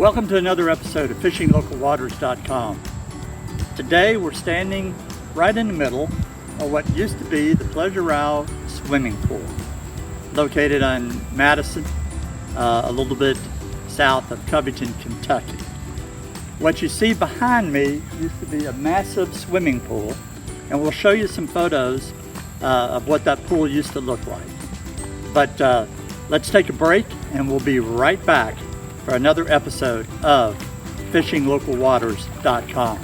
Welcome to another episode of FishingLocalWaters.com. Today we're standing right in the middle of what used to be the Pleasure Isle swimming pool, located on Madison, a little bit south of Covington, Kentucky. What you see behind me used to be a massive swimming pool, and we'll show you some photos of what that pool used to look like. But let's take a break and we'll be right back for another episode of FishingLocalWaters.com.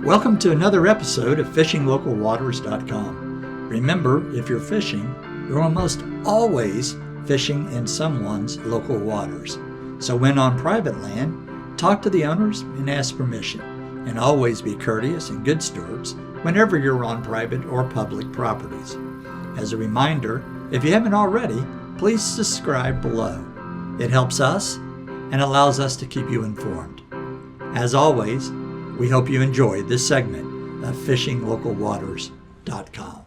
Welcome to another episode of FishingLocalWaters.com. Remember, if you're fishing, you're almost always fishing in someone's local waters. So when on private land, talk to the owners and ask permission. And always be courteous and good stewards whenever you're on private or public properties. As a reminder, if you haven't already, please subscribe below. It helps us and allows us to keep you informed. As always, we hope you enjoy this segment of FishingLocalWaters.com.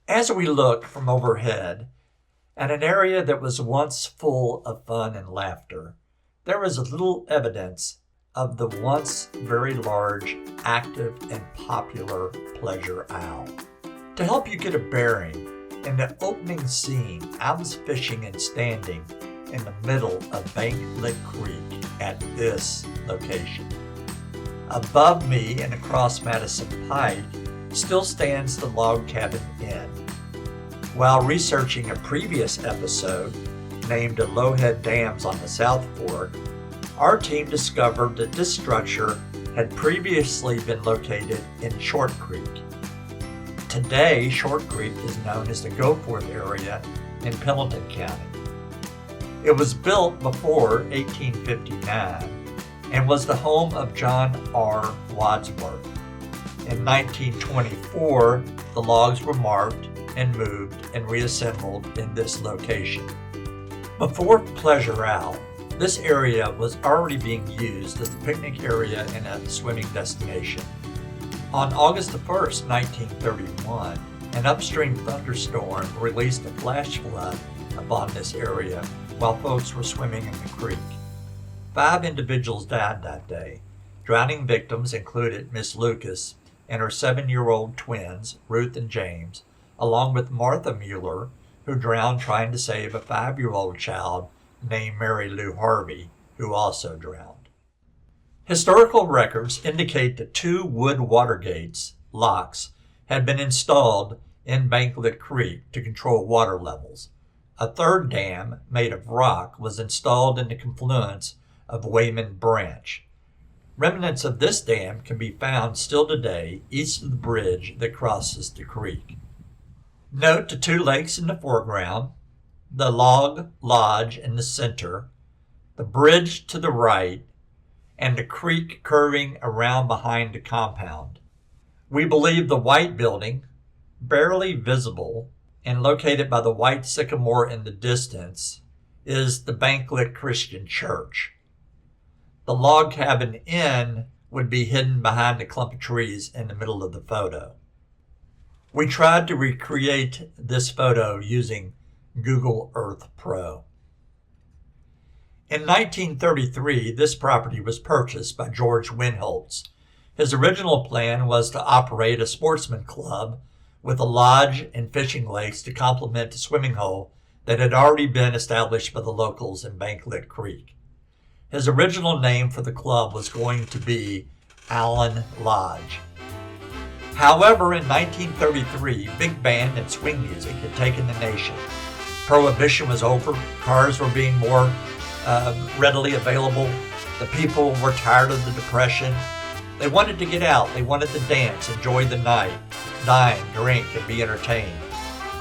As we look from overhead at an area that was once full of fun and laughter, there is little evidence of the once very large, active, and popular Pleasure Isle. To help you get a bearing, in the opening scene, I was fishing and standing in the middle of Banklick Creek at this location. Above me and across Madison Pike still stands the Log Cabin Inn. While researching a previous episode named the Lowhead Dams on the South Fork, our team discovered that this structure had previously been located in Short Creek. Today, Short Creek is known as the Goforth area in Pendleton County. It was built before 1859 and was the home of John R. Wadsworth. In 1924, the logs were marked and moved and reassembled in this location. Before Pleasure Isle, this area was already being used as a picnic area and a swimming destination. On August 1, 1931, an upstream thunderstorm released a flash flood upon this area while folks were swimming in the creek. 5 individuals died that day. Drowning victims included Miss Lucas and her 7-year-old twins, Ruth and James, along with Martha Mueller, who drowned trying to save a 5-year-old child named Mary Lou Harvey, who also drowned. Historical records indicate that 2 wood water gates, locks, had been installed in Banklick Creek to control water levels. A 3rd dam, made of rock, was installed in the confluence of Wayman Branch. Remnants of this dam can be found still today east of the bridge that crosses the creek. Note the 2 lakes in the foreground, the log lodge in the center, the bridge to the right, and the creek curving around behind the compound. We believe the white building, barely visible, and located by the white sycamore in the distance, is the Banklick Christian Church. The Log Cabin Inn would be hidden behind a clump of trees in the middle of the photo. We tried to recreate this photo using Google Earth Pro. In 1933, this property was purchased by George Winholtz. His original plan was to operate a sportsman club with a lodge and fishing lakes to complement the swimming hole that had already been established by the locals in Banklick Creek. His original name for the club was going to be Allen Lodge. However, in 1933, big band and swing music had taken the nation. Prohibition was over, cars were being more readily available, the people were tired of the Depression. They wanted to get out, they wanted to dance, enjoy the night, dine, drink, and be entertained.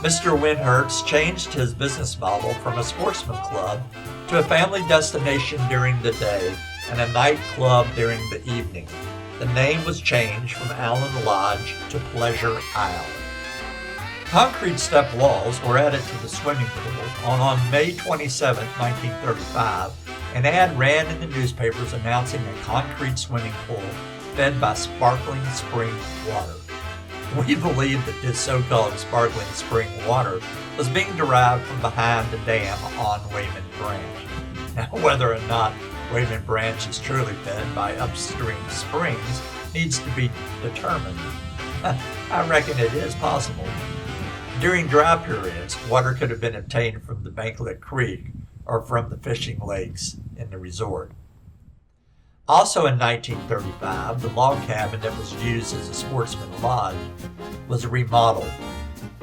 Mr. Winhertz changed his business model from a sportsman club to a family destination during the day and a nightclub during the evening. The name was changed from Allen Lodge to Pleasure Isle. Concrete step walls were added to the swimming pool on May 27, 1935. An ad ran in the newspapers announcing a concrete swimming pool fed by sparkling spring water. We believe that this so-called sparkling spring water was being derived from behind the dam on Wayman Branch. Now, whether or not Wayman Branch is truly fed by upstream springs needs to be determined. I reckon it is possible. During dry periods, water could have been obtained from the Banklick Creek or from the fishing lakes in the resort. Also in 1935, the log cabin that was used as a sportsman lodge was remodeled.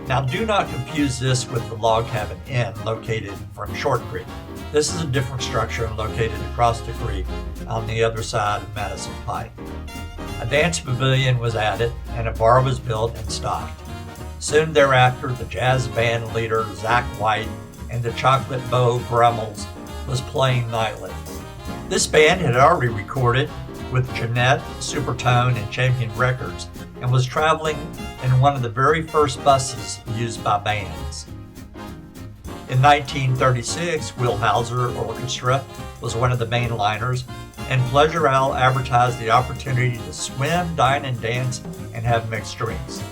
Now, do not confuse this with the Log Cabin Inn located from Short Creek. This is a different structure and located across the creek on the other side of Madison Pike. A dance pavilion was added and a bar was built and stocked. Soon thereafter, the jazz band leader Zach White and the Chocolate Bow Brummels was playing nightly. This band had already recorded with Jeanette, Supertone, and Champion Records and was traveling in one of the very first buses used by bands. In 1936, Wheelhauser Orchestra was one of the mainliners, and Pleasure Isle advertised the opportunity to swim, dine, and dance and have mixed drinks.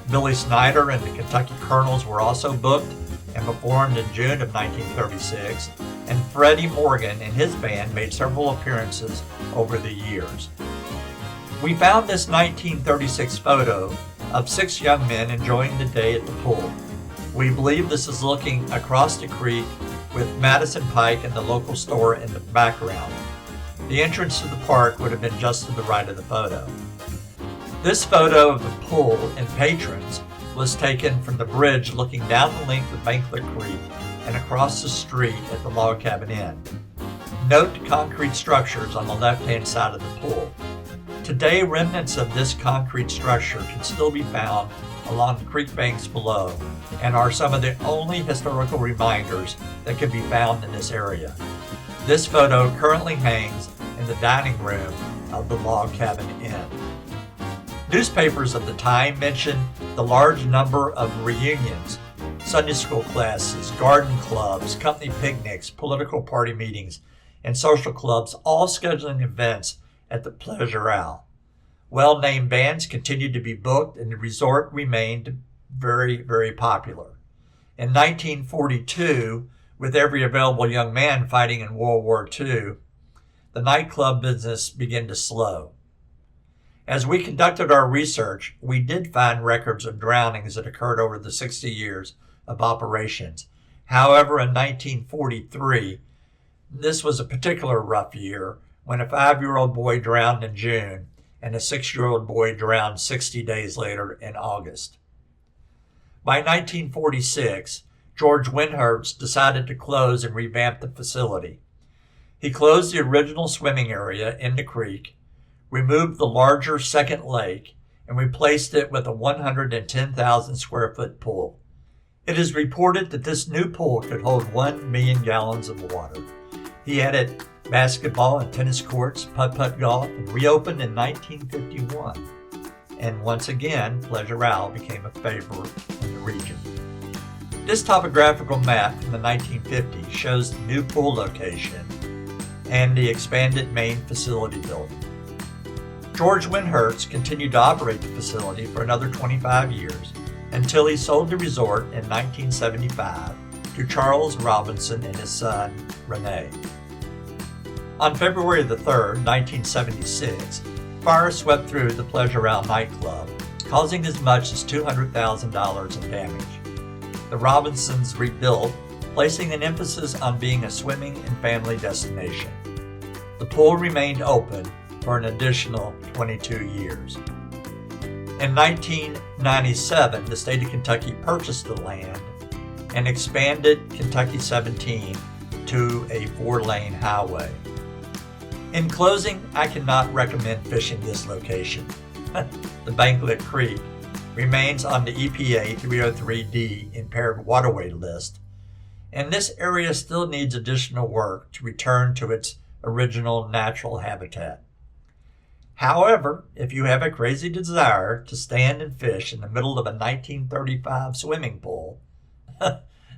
Billy Snyder and the Kentucky Colonels were also booked and performed in June of 1936, and Freddie Morgan and his band made several appearances over the years. We found this 1936 photo of 6 young men enjoying the day at the pool. We believe this is looking across the creek with Madison Pike and the local store in the background. The entrance to the park would have been just to the right of the photo. This photo of the pool and patrons was taken from the bridge looking down the length of Banklick Creek and across the street at the Log Cabin Inn. Note the concrete structures on the left-hand side of the pool. Today, remnants of this concrete structure can still be found along the creek banks below and are some of the only historical reminders that can be found in this area. This photo currently hangs in the dining room of the Log Cabin Inn. Newspapers of the time mentioned the large number of reunions, Sunday school classes, garden clubs, company picnics, political party meetings, and social clubs, all scheduling events at the Pleasure Isle. Well-named bands continued to be booked, and the resort remained very, very popular. In 1942, with every available young man fighting in World War II, the nightclub business began to slow. As we conducted our research, we did find records of drownings that occurred over the 60 years of operations. However, in 1943, this was a particular rough year when a 5-year-old boy drowned in June and a 6-year-old boy drowned 60 days later in August. By 1946, George Winhertz decided to close and revamp the facility. He closed the original swimming area in the creek, removed the larger second lake, and replaced it with a 110,000 square foot pool. It is reported that this new pool could hold 1 million gallons of water. He added basketball and tennis courts, putt-putt golf, and reopened in 1951. And once again, Pleasure Isle became a favorite in the region. This topographical map from the 1950s shows the new pool location and the expanded main facility building. George Winhertz continued to operate the facility for another 25 years until he sold the resort in 1975 to Charles Robinson and his son, Rene. On February the 3rd, 1976, fire swept through the Pleasure Isle nightclub, causing as much as $200,000 in damage. The Robinsons rebuilt, placing an emphasis on being a swimming and family destination. The pool remained open for an additional 22 years. In 1997, the state of Kentucky purchased the land and expanded Kentucky 17 to a 4-lane highway. In closing, I cannot recommend fishing this location, the Banklick Creek, remains on the EPA 303D impaired waterway list, and this area still needs additional work to return to its original natural habitat. However, if you have a crazy desire to stand and fish in the middle of a 1935 swimming pool,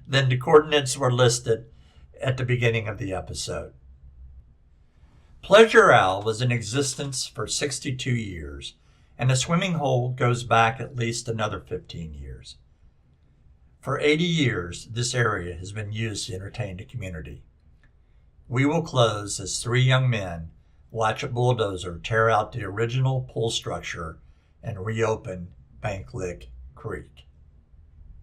then the coordinates were listed at the beginning of the episode. Pleasure Isle was in existence for 62 years, and the swimming hole goes back at least another 15 years. For 80 years, this area has been used to entertain the community. We will close as three young men watch a bulldozer tear out the original pool structure and reopen Banklick Creek.